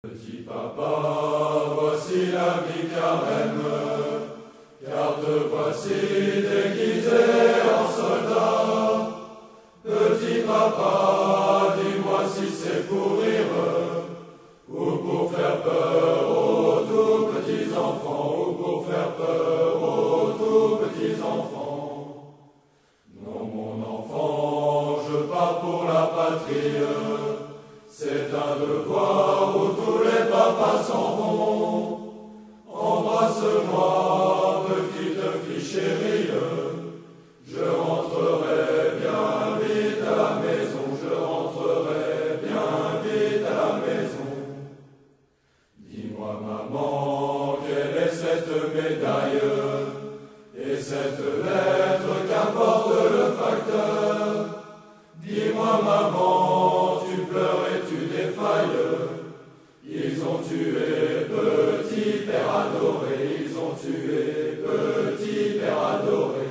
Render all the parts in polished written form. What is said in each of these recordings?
Petit papa, voici l'ami carême, car te voici déguisé en soldat. Petit papa, dis-moi si c'est pour rire ou pour faire peur aux tout petits enfants, ou pour faire peur aux tout petits enfants. Non, mon enfant, je pars pour la patrie. C'est un devoir où tous les papas s'en vont. Embrasse-moi, petite fille chérie. Je rentrerai bien vite à la maison. Je rentrerai bien vite à la maison. Dis-moi, maman, quelle est cette médaille et cette lettre qu'apporte le facteur? Dis-moi, maman, tu pleures et tu défailles. Ils ont tué petit père adoré, ils ont tué petit père adoré.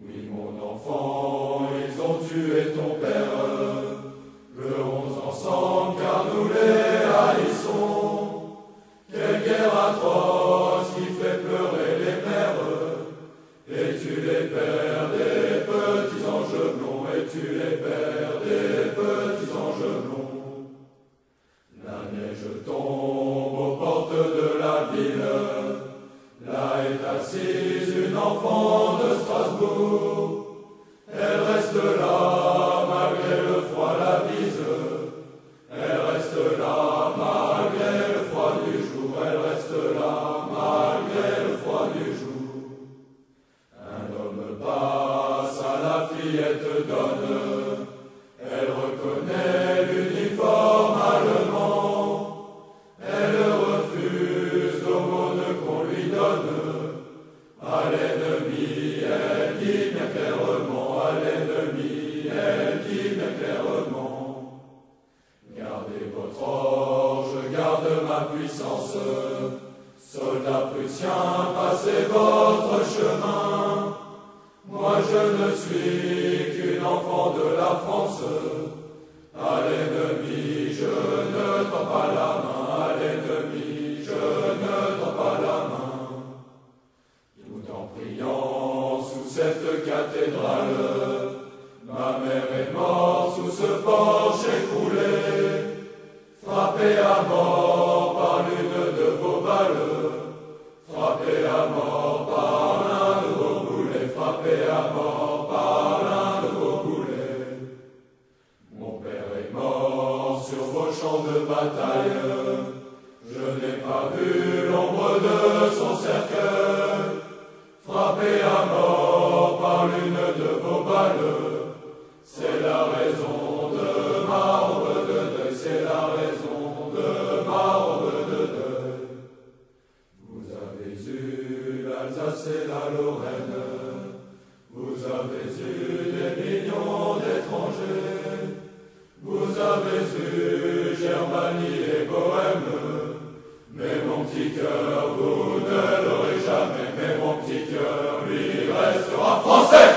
Oui, mon enfant, ils ont tué ton père. Pleurons ensemble car nous les haïssons. Quelle guerre atroce qui fait pleurer les mères et tue les pères des petits anges blonds, et tue les pères des petits anges blonds. La neige tombe aux portes de la ville. Là est assise une enfant de Strasbourg. Elle reste là malgré le froid, la bise. Elle reste là malgré le froid du jour. Elle reste là malgré le froid du jour. Un homme passe à la fillette donne. Elle reconnaît l'uniforme allemand. Elle refuse l'aumône qu'on lui donne. À l'ennemi, elle dit bien clairement. À l'ennemi, elle dit bien clairement. Gardez votre or, je garde ma puissance. Soldats prussiens, passez votre chemin. Moi je ne suis qu'une enfant de la France. À l'ennemi, je ne tends pas la main. À l'ennemi, je ne tends pas la main. Tout en priant sous cette cathédrale, ma mère est morte sous ce porche écroulé, frappée à mort par l'une de vos balles, frappée à mort par l'un de vos boulets, frappée à mort par l'un de vos boulets. Mon père est mort sur vos champs de bataille, je n'ai pas vu l'ombre de son cercueil, frappé à mort par l'une de vos balles. C'est la raison de ma robe de deuil, c'est la raison de ma robe de deuil. Vous avez eu l'Alsace et la Lorraine, vous avez eu des millions d'étrangers, vous avez eu Germanie et Bohème, mais mon petit cœur, vous ne l'aurez jamais, mais mon petit cœur, lui, restera français.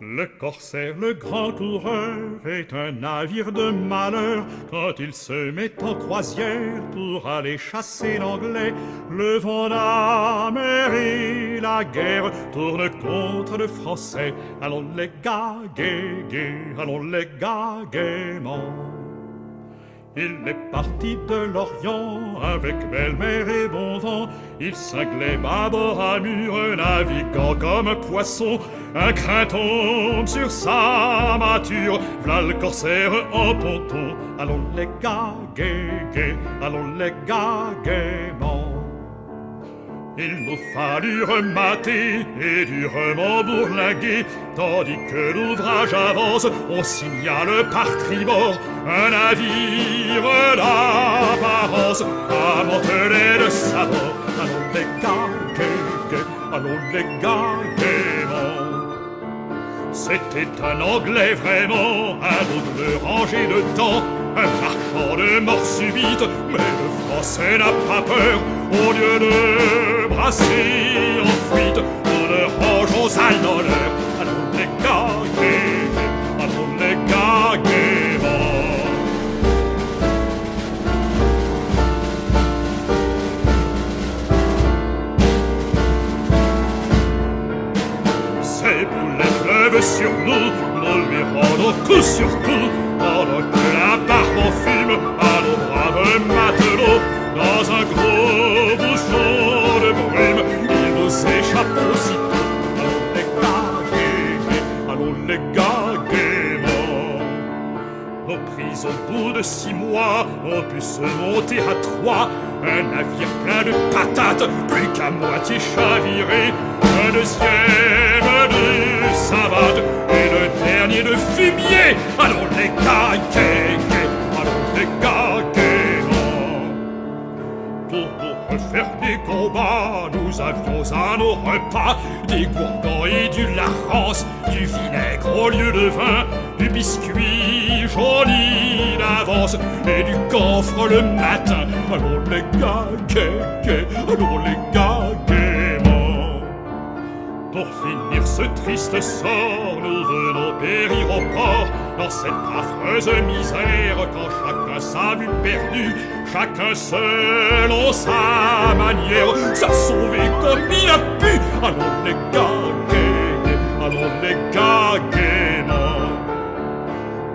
Le corsaire, le grand coureur, est un navire de malheur. Quand il se met en croisière pour aller chasser l'anglais, le vent la mer et la guerre tournent contre le français. Allons les gars, gai, gai, allons les gars, gaiement. Il est parti de l'Orient avec belle mer et bon vent. Il cinglait bâbord à mur, naviguant comme un poisson. Un crin tombe sur sa mâture, v'là le corsaire en ponton. Allons les gars, gai, gai, allons les gars, gaiement. Il nous fallut remater et durement bourlinguer, tandis que l'ouvrage avance, on signale par tribord un navire d'apparence, amontelé de sabord. Allons les gars, gai, gai, allons les gars, gaiement. C'était un Anglais vraiment, un double rangé de dents, un marquant de mort subite, mais le Français n'a pas peur. Au lieu de brasser en fuite, nous le rangeons à l'honneur. Allons les gars, gai, gai, allons les gars, gaiement. Ces boulettes pleuvent sur nous, nous lui rendons coup sur coup, pendant que la barbe en fume à nos braves matelots. Dans un gros bouchon de brume, il nous échappe aussitôt. Allons les gars, gai, gai, allons les gars, gaiement. Nos prises au bout de 6 mois ont pu se monter à 3. Un navire plein de patates, plus qu'à moitié chaviré. Un deuxième de savate et le dernier de fumier. Allons les gars, gai, gai, allons les gars, gaiement. Pour refaire des combats, nous avions à nos repas des gourdons et du larance, du vinaigre au lieu de vin, du biscuit jauni d'avance et du camphre le matin. Allons les gars, gai, gai, allons les gars, gaiement. Pour finir ce triste sort, nous venons périr au port, dans cette affreuse misère, quand chacun sa vue perdue, chacun selon sa manière, s'a sauvé comme il a pu. Allons les gars, gai, gai, allons les gars, gaiement.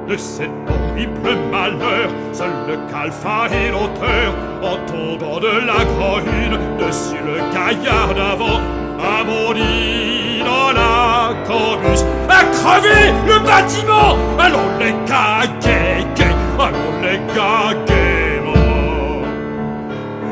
De cet horrible malheur, seul le calfa et l'auteur, en tombant de la grand-hune, dessus le gaillard d'avant, a bondi dans la cambuse, a crevé le bâtiment. Allons les gars, gai, gai, allons les gars, gaiement.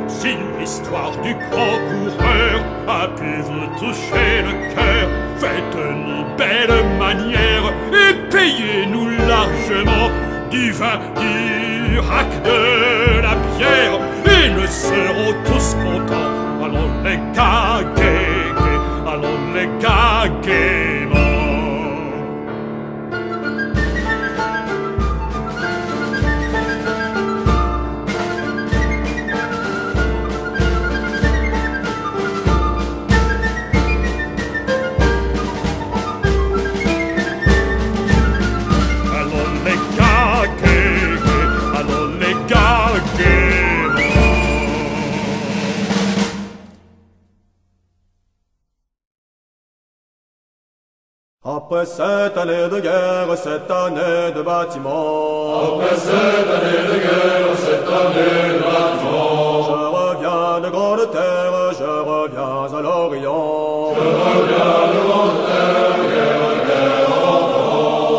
Si l'histoire du grand coureur a pu vous toucher le cœur, faites-nous belle manière et payez-nous largement du vin, du rack, de la bière, et nous serons tous contents. Allons les gars, gai, gai, allons les gars, gaiement. Après cette année de guerre, cette année de bâtiment. Après cette année de guerre, cette année de bâtiment. Je reviens de grande terre, je reviens à l'Orient. Je reviens de grande terre, guerre en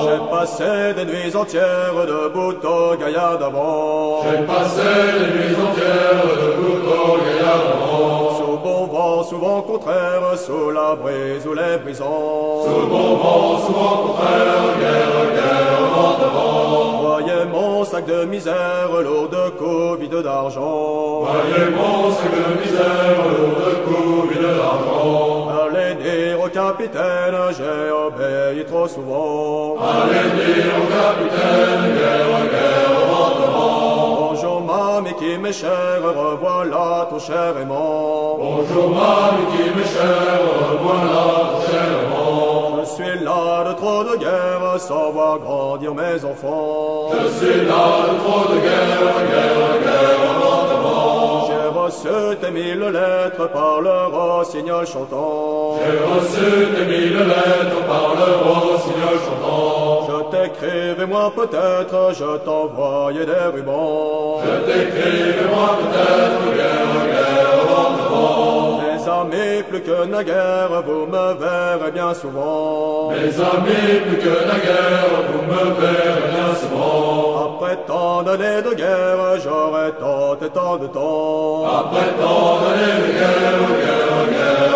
J'ai passé des nuits entières debout au gaillard d'avant. J'ai passé des nuits entières debout au gaillard d'avant. Sous bon vent, souvent contraire, sous la brise ou les brisants. Sous bon vent, souvent contraire, guerre vent. Voyez mon sac de misère, lourd de coups, vide d'argent. Voyez mon sac de misère, lourd de coups, vide d'argent. Allez dire au capitaine, j'ai obéi trop souvent. Allez dire au capitaine, guerre vent. Bonjour mamie qui m'est chère, revoilà ton cher aimant. Bonjour mamie qui m'est chère, revoilà ton cher aimant. Je suis là là de trop de guerre, sans voir grandir mes enfants. Je suis là de trop de guerre, avortement. J'ai reçu tes 1000 lettres par le rossignol chantant. J'ai reçu tes 1000 lettres par le rossignol chantant. Je t'écrivais moi peut-être, je t'envoyais des rubans. Je t'écrivais moi peut-être, guerre, avortement. Mes amis, plus que naguère, vous me verrez bien souvent. Mes amis, plus que naguère, vous me verrez bien souvent. Après tant d'années de guerre, j'aurai tant et tant de temps. Après tant d'années de guerre,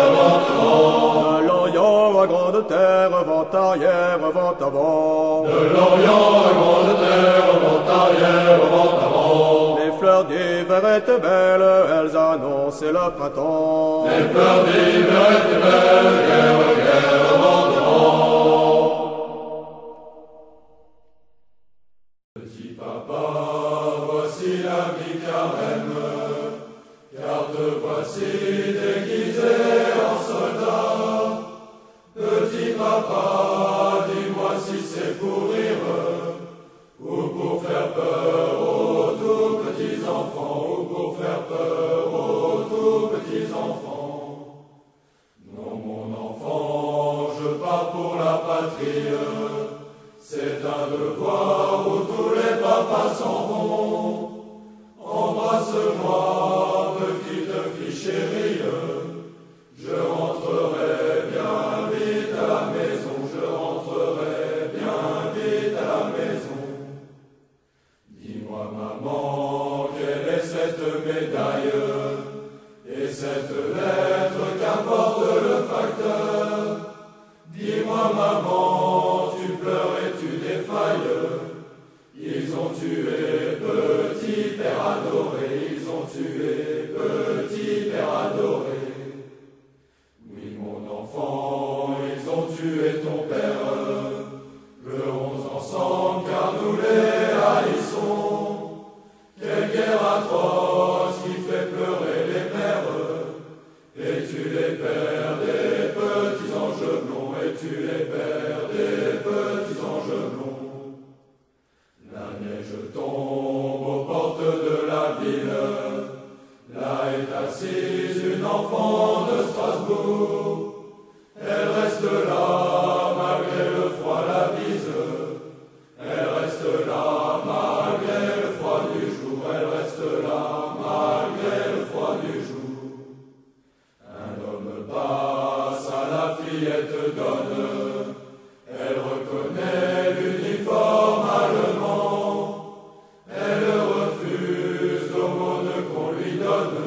avortement. De l'Orient à grande terre, vent arrière, vent avant. De l'Orient à grande terre, vent arrière, vent avant. Les fleurs d'hiver étaient belles, elles annonçaient le printemps. Les fleurs d'hiver étaient belles, guerre, avortement. Petit papa, voici la vie carême, car te voici déguisé en soldat. Petit papa, dis-moi si c'est pour rire, ou pour faire peur aux tout petits enfants, ou pour faire peur aux tout petits enfants. Non, mon enfant, je pars pour la patrie, c'est un devoir où tous les papas s'en vont. Embrasse-moi, petite fille chérie, je rentrerai bien vite à la maison, je rentrerai bien vite à la maison. Dis-moi maman, quelle est cette médaille et cette lettre qu'apporte le facteur? Dis-moi maman, tu pleures et tu défailles. Ils ont tué petit père adoré, ils ont tué petit père adoré. Oui mon enfant, ils ont tué ton père. Pleurons ensemble car nous les haïssons. Quelle guerre atroce qui fait pleurer les mères. Et tu les pères des petits anges blonds, et tu les pères des petits anges blonds. La neige tombe aux portes de la ville. Là est assise une enfant de Strasbourg. Elle reste là malgré le froid, la bise. Elle reste là malgré le froid du jour. Elle reste là malgré le froid du jour. Un homme passe à la fillette donne. Elle reconnaît l'uniforme allemand. Elle refuse l'aumône qu'on lui donne.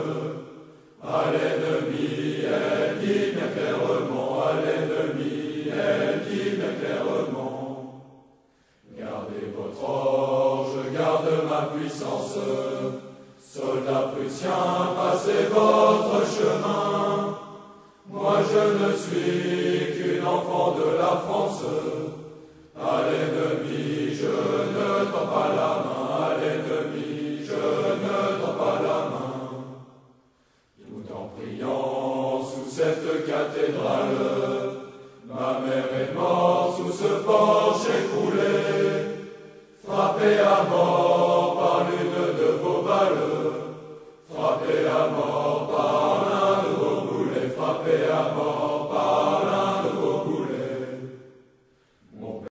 À l'ennemi, elle dit bien clairement. À l'ennemi, elle dit bien clairement. Gardez votre or, je garde ma puissance. Soldats prussiens, passez votre chemin. Moi je ne suis qu'une enfant de la France. À l'ennemi, je ne tends pas la main. À l'ennemi, je ne tends pas la main. Tout en priant sous cette cathédrale, ma mère est morte sous ce porche écroulé, frappée à mort.